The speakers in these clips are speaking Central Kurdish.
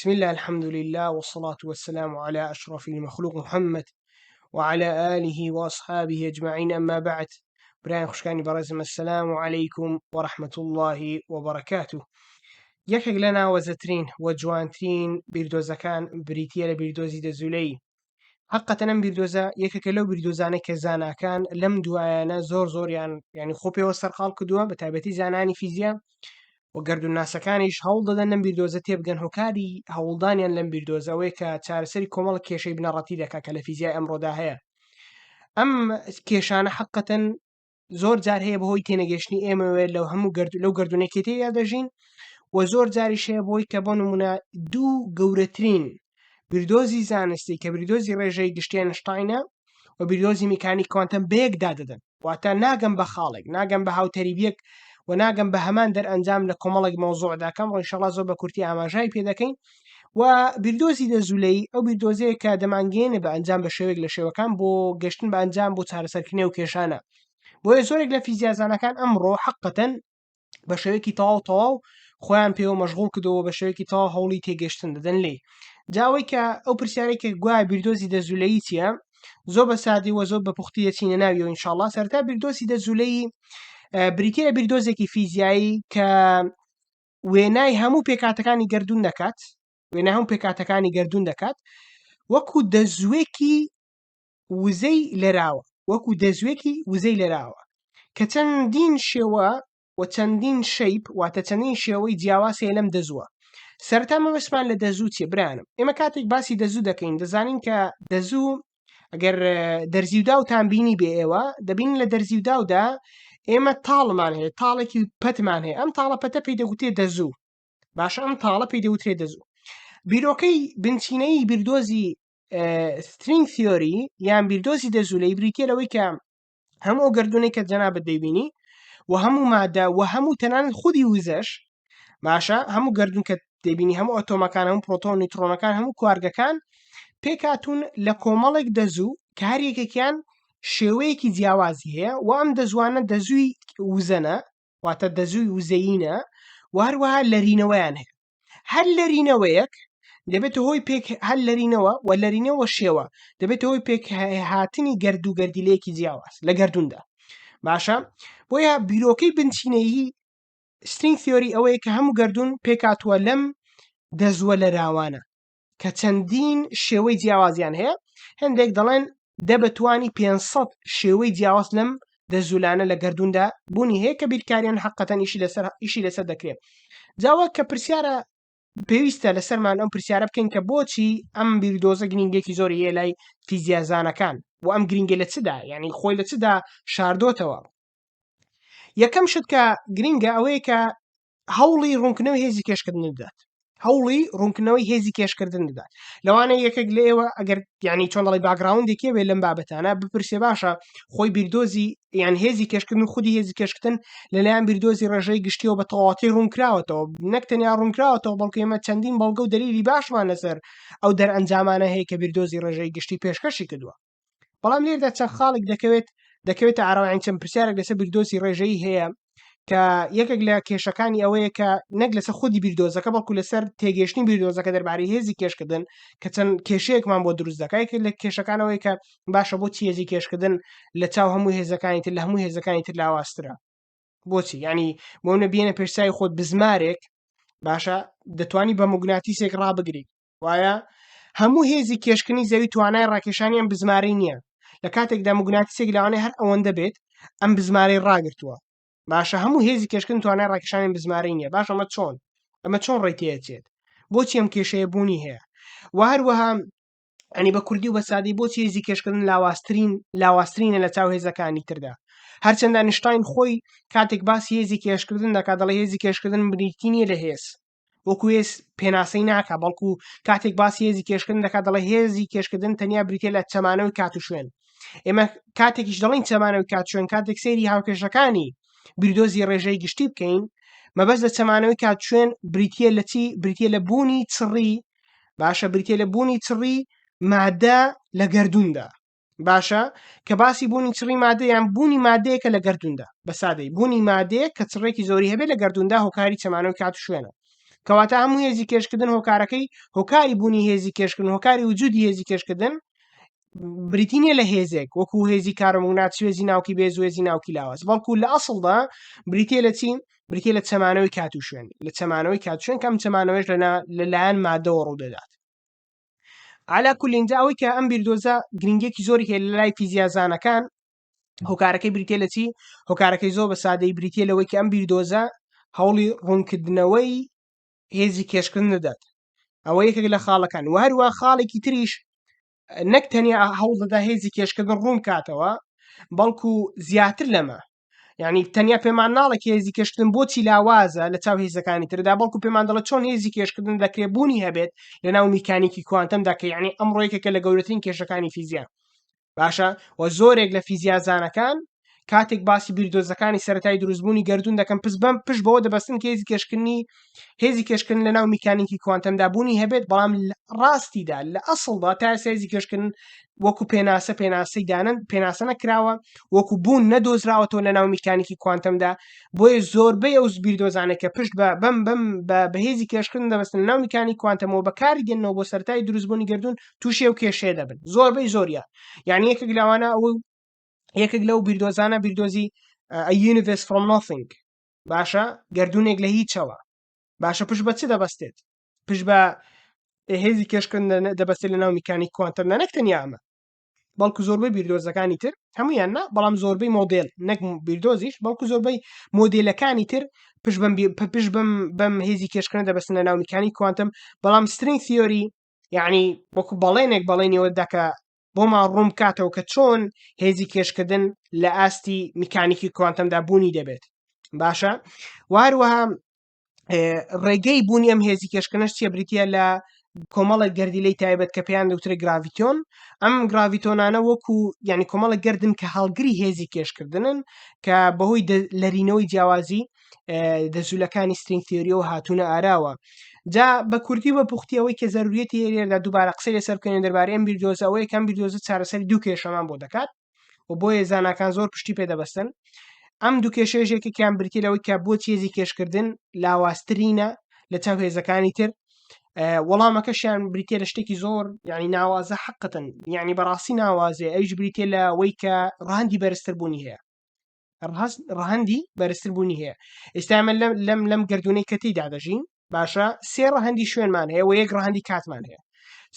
بسم الله الحمد لله والصلاة والسلام على أشرف المخلوق محمد وعلى آله وأصحابه أجمعين أما بعد براين خشكاني برزم السلام عليكم ورحمة الله وبركاته یەکێک لە ناوەزەترین و جوانترین بیردۆزەکان بریتیە لە بیردۆزی دەزولەی حقەتەن ئەم بیردۆزە یەکێکە لەو بیردۆزانەی کە زاناکان لەم دوایانە زۆریان یعنی خۆپێوە سەرقاڵ کردووە بە تایبەتی زانانی فیزیا و گەردوناسەکانیش هەوڵ دەدەن لەم بیردۆزە تێبگەن هۆکاری هەوڵدانیان لەم بیردۆزەوەی کە چارەسەری کۆمەڵ کێشەی بنەڕەتی دەکا کە لە فیزیای ئەمڕۆدا هەیە ئەم کێشانە حقەتەن زۆر جار هەیە بەهۆی تێنەگەشتنی ئێمەوێ لەو گەردونێکی تێدا دەژین و زۆر جاریش هەیە بۆی کە بۆ نمونە دوو گەورەترین بیردۆزی زانستی کە بیردۆزی ڕێژەی گشتی ئەینشتاینە و بیردۆزی میکانیک کوانتەم بەیەکدا دەدەن واتە ناگەم بە خاڵێک ناگەم بە هاوتەریبیەک و ناگەم بە هەمان دەرئەنجام لە کۆمەڵێک مەوزوعداکەم ڕۆیشەڵا زۆر بە کورتی ئاماژای پێ دەکەین و بیردۆزی دەزولەی ئەو بیردۆزەیە کە دەمانگەێنێ بە ئەنجام بە شێوەیەک لە شێوەکان بۆ گەشتن بە ئەنجام بۆ چارەسەرکردنی و کێشانە بۆیە زۆرێک لە فیزیازانەکان ئەمڕۆ حقەتەن بە شێوەیەکی تەواو خۆیان پێوە مەشغوڵ کردەوە بە شێوەیەکی تەواو هەوڵی تێگەشتن دەدەن لێ جاوەی کە ئەو پرسیارەی کە گوایە بیردۆزی دەزولەیی چییە زۆر بە سادی و زۆر بە پوختی دەچینە ناویەوە ئینشاڵڵا سەرەتا بیردۆزی دەزولەیی بریتیە لە بیردۆزێکی فیزیایی کە وێنای هەموو پێکاتەکانی گەردوون دەکات وێنای هەموو پێکاتەکانی گەردوون دەکات وەکو دەزوێکی وزەی لەراوە کە چەندین شێوە و چەندین شەیپ واتە چەندین شێوەی جیاوازی لەم دەزووە سەرەتا مەبەستمان لە دەزوو چیە برانم ئێمە کاتێک باسی دەزوو دەکەین دەزانین کە دەزوو ئەگەر دەرزیوداوتان بینی بێ ئێوە دەبین لە دەرزیوداودا ئێمە تاڵمان هەیە تاڵێکی پەتمان هەیە ئەم تاڵە پەتە پێی دەگوترێ دەزوو باشە ئەم تاڵە پێی دەوترێ دەزوو بیرۆکەی بنچینەی بیردۆزی سترینگ ثیۆری یان بیردۆزی دەزولەی بریتیە لەوەی کە هەموو ئەو گەردونەی کە جەنابەت دەیبینی و هەموو مادە و هەموو تەنانەت خودی وزەش باشە هەموو گەردون کە دەبینی هەموو ئۆتۆمەکان هەموو پرۆتۆن نیوترۆنەکان هەموو کوارگەکان پێکاتون لە کۆمەڵێک دەزوو کە هەر یەکێکیان شێوەیەکی جیاوازی هەیە و ئەم دەزوانە دەزووی وزەنە واتە دەزووی وزەیینە و هەروەها لەرینەوەیان هەیە هەر لەرینەوەیەک دەبێت هۆی پێک هەر لەرینەوە و لەرینەوە شێوە دەبێت هۆی پێک هاتنی گەرد و گەردیلەیەکی جیاواز لە گەردووندا باشە بۆیە بیرۆکەی بنچینەیی سترینگ ثیۆری ئەوەیە کە هەموو گەردون پێکاتوە لەم دەزووە لەراوانە کە چەندین شێوەی جیاوازیان هەیە هەندێک دەڵێن دەبتوانی 500 شێوەی جیاواز لەم دەزولانە لە گەردووندا بوونی هەیە کە بیرکاریان حقەتەن ئیشی لەسەر دەکرێت جاوە کە پرسیارە پێویستە لەسەرمان ئەم پرسیارە بکەین کە بۆچی ئەم بیردۆزە گرنگێکی زۆری هەیە لای فیزیازانەکان و ئەم گرنگە لە چدا یعنی خۆی لە چدا شاردۆتەوە یەکەم شت کە گرنگە ئەوەیە کە هەوڵی ڕوونکردنەوەی هێزی کێشکردن دەدات هەوڵی ڕوونکردنەوەی هێزی کێشکردن دەدات لەوانەیە یەکێک لە ئێوە ئەگەر یعنی چۆن دەڵی باگراوندێکی بێت لەم بابەتانە بپرسێ باشە خۆی بیردۆزی یان هێزی کێشکردن خودی هێزی کێشکردن لەلایەن بیردۆزی ڕێژەی گشتیەوە بە تەواوەتی ڕوونکراوەتەوە نەک تەنیا ڕوونکراوەتەوە بەڵکو ئێمە چەندین بەڵگە و دەلیلی باشمان لەسەر ئەو دەرئەنجامانە هەیە کە بیردۆزی ڕێژەی گشتی پێشکەشی کردووە بەڵام لێردا چەند خاڵێک دەکەوێتە ئاراوە چەند پرسیارێک لەسەر بیردۆزی ڕێژەیی هەیە کە یەکێک لە کێشەکانی ئەوەیە کە نەک لەسەر خودی بیردۆزەکە بەڵکو لەسەر تێگەشتنی بیردۆزەکە دەربارەی هێزی کێشکردن کە چەند کێشەیەکمان بۆ دروست دەکات لە کێشەکانەوەی کە باشە بۆچی هێزی کێشکردن لە چاو هەموو هێزەکانی تر لە هەموو هێزەکانی تر لاواسترە بۆچی ینی بۆ نەبیێنە پێشسای خۆت بزمارێک باشە دەتوانی بە موگناتیسێک ڕابگریت وایە هەموو هێزی کێشکردنی زەوی توانای ڕاکێشانی ئەم بزمارەی نییە لە کاتێکدا موگناتیسێک لەوانەیە هەر ئەوەندە بێت ئەم بزمارەی ڕاگرتووە باشە هەموو هێزی کێشکردن توانای ڕاکێشانی بزمارەی نییە باش ئەمە چۆن ڕێتێچێت بۆچی ئەم کێشەیە بوونی هەیە و هەروەها ئەنی بە کوردی و بە سادی بۆچی هێزی کێشکردن لاواسترینە لە چاو هێزەکانی تردا هەرچەندە ئاینشتاین خۆی کاتێک باسی هێزی کێشکردن دەکات دەڵێ هێزی کێشکردن بریتی نییە لە هێز وەکو هێز پێناسەی ناکات بەڵکو کاتێک باسی هێزی کێشکردن دەکات دەڵێ هێزی کێشکردن تەنیا بریتە لە چەمانەوەی کات و شوێن ئێمە کاتێکیش دەڵین چەمانەوەی کات شوێن کاتێک سەیری هاوکێشەکانی بیردۆزی ڕێژەی گشتی بکەین مەبەست لە چەمانەوەی کات شوێن بریتیە لە چی بریتیە لە بوونی چڕی باشە بریتیە لە بوونی چڕی مادە لە گەردووندا باشە کە باسی بوونی چڕی مادە یان بوونی مادەیەکە لە گەردووندا بە سادەی بوونی مادەیە کە چڕێکی زۆری هەبێت لە گەردووندا هۆکاری چەمانەوەی کات و شوێنە کەواتە هەموو هێزی کێشکردن هۆکارەکەی هۆکاری بوونی هێزی کێشکردن هۆکاری وجودی هێزی کێشکردن بریتینە لە هێزێک وەکو هێزی کارەمونات سوێزی ناوکی بێز وێزی ناوکی لاواز بەڵکو لە ئەسڵدا بریتێ لە چین بریتێ لە چەمانەوەی کات و شوێن لە چەمانەوەی کاتشوێن کەم چەمانەوەش لەلایەن مادەوە ڕوودەدات على كل اینجا ئەوەی کە ئەم بیردۆزە گرنگێکی زۆری هەیە لە لای فیزیازانەکان هۆکارەکەی بریتێ لە چی هۆکارەکەی زۆر بە سادەی بریتێ لەوەی کە ئەم بیردۆزە هەوڵی ڕوونکردنەوەی هێزی کێشکردن دەدات ئەوە یەکێک لە خاڵەکان و هەروە خاڵێکی تریش نەک تەنیا هەوڵ دەدا هێزی کێشکردن ڕوون کاتەوە بەڵکو زیاتر لەمە یعنی تەنیا پێمان ناڵێک هێزی کێشکردن بۆچی لاوازە لە چاو هێزەکانی تردا بەڵکو پێمان دەڵێت چۆن هێزی کێشکردن دەکرێبوونی هەبێت لە ناو میکانیکی کوانتەمدا کە یعنی ئەمڕۆ یەکێکە لە گەورەترین کێشەکانی فیزیا باشە و زۆرێک لە فیزیازانەکان کاتێک باسی بیردۆزەکانی سەرەتای دروستبوونی گردون دەکەن پشت بەوە دەبەستن کە هێزی کێشکردن لە ناو میکانیکی کوانتەمدا بوونی هەبێت بەڵام ڕاستیدا لە ئەسڵدا تا هێزی کێشکردن وەکو پێناسەی دانن پێناسە نەکراوە وەکو بوون نەدۆزراوەتەوە لە ناو میکانیکی کوانتەمدا بۆیە زۆربەی ئەو بیردۆزانێک کە پشت بە هێزی کێشکردن دەبەستن لە ناو میکانی کوانتەمەوە بەکاری دێنەوە بۆ سەرەتای دروستبوونی گردون تووشێ و کێشەیە دەبن زۆربەی زۆریە یعنی یەکێک لەوانە ئەو یەکێک لەو بیردۆزانە بیردۆزی A Universe from Nothing باشە گردونێک لە هیچەوە باشە پشت بە چ دەبەستێت پشت بە هێزی کێشکردن دەبەستێت لە ناو میکانیک کوانتەمدا نەک تەنیا ئەمە بەڵکو زۆربەی بیردۆزەکانی تر هەمویان نا بەڵام زۆربەی مۆدێل نەک بیردۆزیش بەڵکو زۆربەی مۆدێلەکانی تر پشت بەم هێزی کێشکردن دەبەستن لە ناو میکانیک کوانتەم بەڵام سترینگ ثیۆری یعنی وەکو بەڵێنێک بەڵێنیەوە دەکە بۆمان ڕوون کاتەوە کە چۆن هێزی کێشکردن لە ئاستی میکانیکی کوانتەمدا بوونی دەبێت باشە واروەها ڕێگەی بوونی ئەم هێزی کێشکردنش چیە بریتە لە کۆمەڵێک گەردیلەی تایبەت کە پێیان دەوترێت گراڤیتۆن ئەم گراڤیتۆنانە وەکو یعنی کۆمەڵێک گردن کە هەڵگری هێزی کێشکردنن کە بەهۆی لەرینەوەی جیاوازی دەزولەکانی سترینگ ثیۆریەوە هاتوونە ئاراوە جا بە کوردی بە پوختیەوەی کە زەروریەتی هەیە دووبارە قسەی لەسەر بکەین دەربارەی ئەم بیردۆزەوەی کەم بیردۆزە چارەسەری دوو کێشەمان بۆ دەکات و بۆیە زاناکان زۆر پشتی پێدەبەستن ئەم دوو کێشەیەکێکیان بریتە لەوەی کە بۆ هێزی کێشکردن لاواسترینە لە چاو هێزەکانی تر وەڵامەکەشیان بریتێ لە شتێکی زۆر یعنی ناوازە حقتن یعنی بەڕاستی ناوازێ ئەویش بریتێ لەوەی کە ڕەهەندی بەرزتربوونی هەیە ڕەهەندی بەرزتربوونی هەیە ئێستامە لەم گردونەی کەتی دادەژین باشە سێ ڕەهەندی شوێنمان هەیە و یەک ڕەهەندی کاتمان هەیە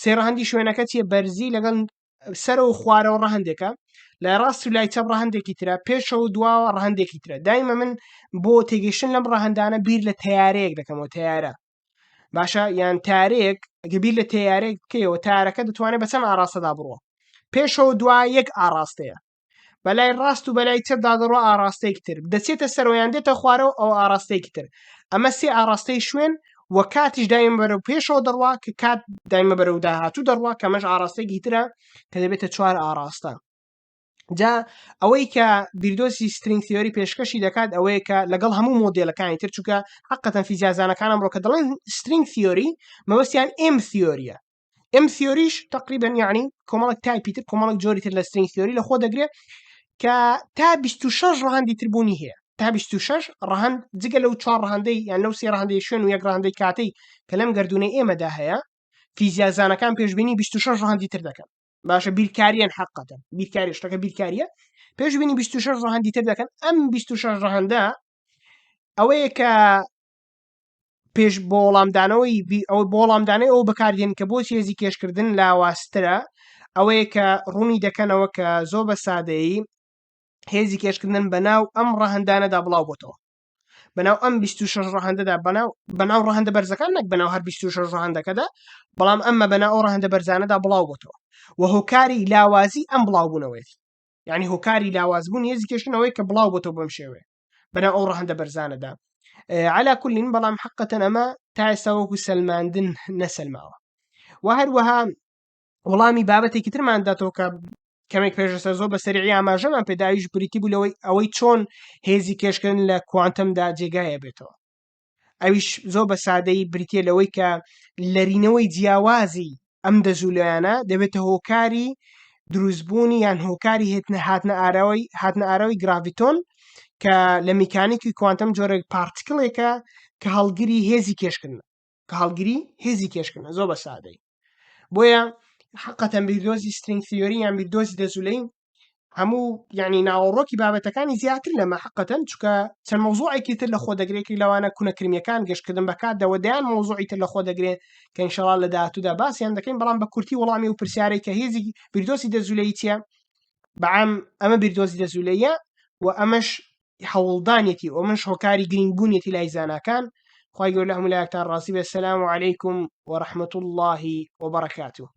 سێ ڕەهەندی شوێنەکە چیە بەرزی لەگەڵ سەرەوە خوارەوە ڕەهەندێکە لە ڕاست و لای چەپ ڕەهەندێکی ترە پێشەوە دواوە ڕەهەندێکی ترە دایمە من بۆ تێگەیشتن لەم ڕەهەندانە بیر لە تەیارەیەک دەکەمەوە تەیارە باشە یان تارێک ئەگە بیر لە تەیارێک بکەیەوە تارەکە دەتوانێت بە چەند ئاراستەدا بڕۆ پێشەوە دوای یەک ئاراستەیە بەلای ڕاست و بەلای چەپدا دەڕۆ ئاراستەیەکی تر دەچێتە سەرۆیان دێتە خوارەوە ئەو ئاراستەیەکی تر ئەمە سێ ئاراستەی شوێن و کاتیش دایم بەرەو پێشەوە دەڕوا کە کات دایمە بەرەو داهاتوو دەڕوا کەمەش ئاراستەیەکی ترە کە دەبێتە چوار ئاراستە جا ئەوەی کە بیردۆزی سترینگ ثیۆری پێشکەشی دەکات ئەوەیە کە لەگەڵ هەموو مۆدێلەکانی تر چووکە حقەتەن فیزیازانەکان ئەمڕۆ کە دەڵێن سترینگ ثیۆری مەبەستیان ئێم ثیۆریە ئێم ثیۆریش تقریبا یعنی کۆمەڵێک تایپی تر کۆمەڵێک جۆری تر لە سترینگ ثیۆری لەخۆ دەگرێت کە تا 26 ڕەهەندی تربوونی هەیە تا 26 ڕەهەند جگە لەو 4 ڕەهەندەی یان لەو سێ ڕەهەندەی شوێن و یەک ڕەهەندەی کاتەی کە لەم گردونەی ئێمەدا هەیە فیزیازانەکان پێشبینی 26 ڕەهەندی تر دەکەن باشە بیرکاریان حقەتەن بیرکاری شتەکە بیرکاریە پێشبینی 26 ڕەهەندی تر دەکەن ئەم 26 ڕەهەندە ئەوەیە کە پێش بۆ وەڵامدانەوەی ئەو بۆ وەڵامدانەی ئەو بەکاردێن کە بۆ هێزی کێشکردن لاواسترە ئەوەیە کە ڕوونی دەکەنەوە کە زۆر بە سادەیی هێزی کێشکردن بەناو ئەم ڕەهەندانەدا بڵاو بۆتەوە بەناو ئەم 26 ڕەهەندەدا بەناو ڕەهەندە بەرزەکان نەک بەناو هەر 26 ڕەهەندەکەدا بەڵام ئەمە بەناو ئەو ڕەهەندە بەرزانەدا بڵاو بۆتەوە و هۆکاری لاوازی ئەم بڵاوبوونەوەی یعنی هۆکاری لاوازبوون هێزی کێشکردنەوەی کە بڵاو بۆتەوە بەم شێوێ بەناو ئەو ڕەهەندە بەرزانەدا على كل بەڵام حقەتەن ئەمە تا ئێستا وەکو سەلماندن نەسەلماوە و هەروەها وەڵامی بابەتێکی ترمان داتەوە کە کەمێک پێشەسە زۆر بە سەریعی ئاماژەمان پێداویش بریتی بوو لەوەی ئەوەی چۆن هێزی کێشکردن لە کوانتەمدا جێگایە بێتەوە ئەویش زۆر بە سادەی بریتە لەوەی کە لەرینەوەی جیاوازی ئەم دەزولۆیانە دەبێتە هۆکاری دروستبوونی یان هۆکاری هاتنە ئاراوی گراڤیتۆن کە لە میکانیکی کوانتەم جۆرە پارتکڵێکە کە هەڵگری هێزی کێشکردن کە هەڵگری هێزی کێشکردنە زۆر بە سادەی بۆیە حقەتەن بیردۆزی سترینگ تیۆری یان بیردۆزی دەزولەی هەموو یعنی ناوەڕۆکی بابەتەکانی زیاتر لەمە حقەتەن چکە چەند مەوزوعێکی تر لە خۆ دەگرێتی لەوانە کوونەکرمیەکان گەشتکردن بە کات دەوەدایان مەوزوعی تر لە خۆ دەگرێت کە ئینشەڵا لە داهاتوودا باسییان دەکەین بەڵام بە کورتی وەڵامی و پرسیارەی کە هێزی بیردۆزی دەزولەی چییە بەعام ئەمە بیردۆزی دەزولەیە و ئەمەش هەوڵدانێتی و ئەمەش هۆکاری گرنگبوونیەتی لای زاناکان خوای گەورە لە هەموو لایەکتان ڕازی بێ. سەلام عەلەیکوم وەڕەحمەتوڵڵاهی وبەڕەکاتوه.